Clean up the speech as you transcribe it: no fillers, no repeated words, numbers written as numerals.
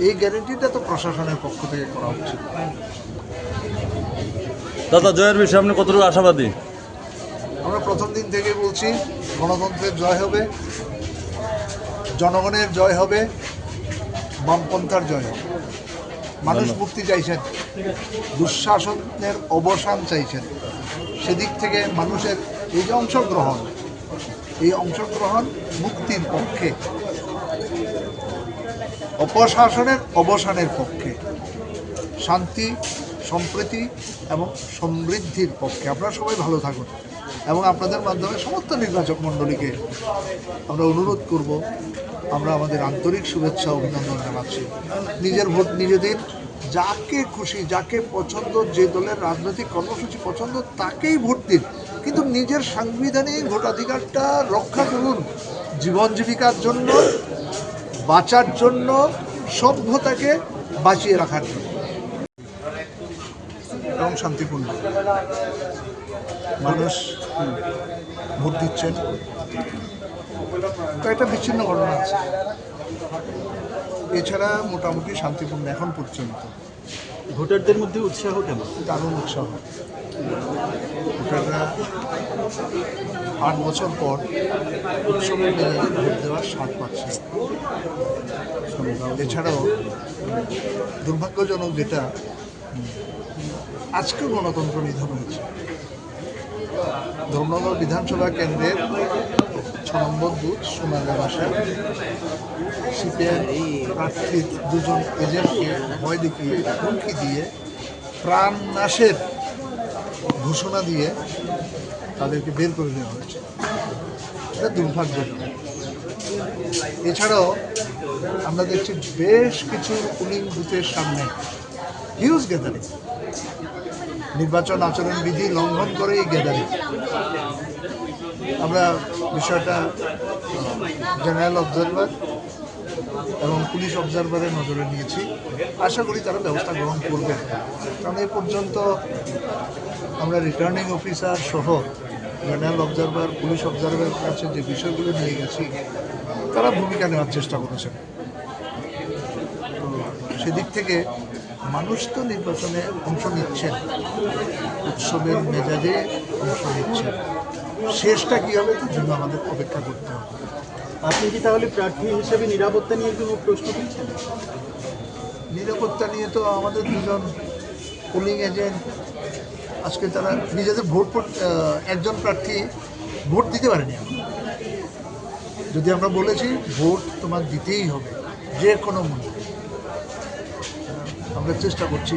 এই গ্যারেন্টিটা তো প্রশাসনের পক্ষ থেকে করা উচিত। দাদা, জয়ের বিষয়ে আপনি কতটুকু আশাবাদী? আমরা প্রথম দিন থেকে বলছি, গণতন্ত্রের জয় হবে, জনগণের জয় হবে, বামপন্থার জয় হবে। মানুষ মুক্তি চাইছেন, দুঃশাসনের অবসান চাইছেন। সেদিক থেকে মানুষের এই যে অংশগ্রহণ, এই অংশগ্রহণ মুক্তির পক্ষে, অপশাসনের অবসানের পক্ষে, শান্তি, সম্প্রীতি এবং সমৃদ্ধির পক্ষে। আপনারা সবাই ভালো থাকুন এবং আপনাদের মাধ্যমে সমস্ত নির্বাচক মণ্ডলীকে আমরা অনুরোধ করব, আমরা আমাদের আন্তরিক শুভেচ্ছা অভিনন্দন জানাচ্ছি। নিজের ভোট নিজে দিন, যাকে খুশি, যাকে পছন্দ, যে দলের রাজনৈতিক কর্মসূচি পছন্দ তাকেই ভোট দিন, কিন্তু নিজের সাংবিধানিক ভোটাধিকারটা রক্ষা করুন। জীবন জীবিকার জন্য, বাঁচার জন্য, সভ্যতাকে বাঁচিয়ে রাখার জন্য এবং শান্তিপূর্ণ মানুষ ভোট দিচ্ছেন। কয়েকটা বিচ্ছিন্ন ঘটনা আছে, এছাড়া মোটামুটি শান্তিপূর্ণ এখন পর্যন্ত। ভোটারদের মধ্যে উৎসাহ কেমন? দারুণ উৎসাহ। ভোটাররা 8 বছর পর উৎসবের মেজাজে ভোট দেওয়ার স্বাদ পাচ্ছে। এছাড়াও দুর্ভাগ্যজনক যেটা, আজকেও গণতন্ত্র নিধন হয়েছে। ধর্মনগর বিধানসভা কেন্দ্রের 6 নম্বর বুথ সোনারগাঁ বাসায় সিপিআইএম প্রার্থীর 2 জন এজেন্টকে ভয় দেখিয়ে, হুমকি দিয়ে, প্রাণ নাশের ঘোষণা দিয়ে তাদেরকে বের করে দেওয়া হয়েছে। এটা দুর্ভাগ্যজনক। এছাড়াও আমরা দেখছি বেশ কিছু পোলিং বুথের সামনে হিউজ গ্যাদারিং, নির্বাচন আচরণ বিধি লঙ্ঘন করে এই গ্যাদারিং। আমরা বিষয়টা জেনারেল অবজারভার এবং পুলিশ অবজারভারের নজরে নিয়েছি। আশা করি তারা ব্যবস্থা গ্রহণ করবেন, কারণ এ পর্যন্ত আমরা রিটার্নিং অফিসার সহ জেনারেল অবজারভার, পুলিশ অবজারভারের কাছে যে বিষয়গুলো নিয়ে গেছি, তারা ভূমিকা নেওয়ার চেষ্টা করেছেন। তো সেদিক থেকে মানুষ তো নির্বাচনে অংশ নিচ্ছেন, উৎসবের মেজাজে অংশ নিচ্ছেন। শেষটা কী হবে তার জন্য আমাদের অপেক্ষা করতে হবে। আপনি কি তাহলে প্রার্থী হিসেবে নিরাপত্তা নিয়ে কোনো প্রশ্ন তুলছেন? নিরাপত্তা নিয়ে তো আমাদের 2 জন পোলিং এজেন্ট আজকে তারা নিজেদের একজন প্রার্থী ভোট দিতে পারেনি। যদি আমরা বলেছি ভোট তোমার দিতেই হবে যে কোনো মূল্যে, আমরা চেষ্টা করছি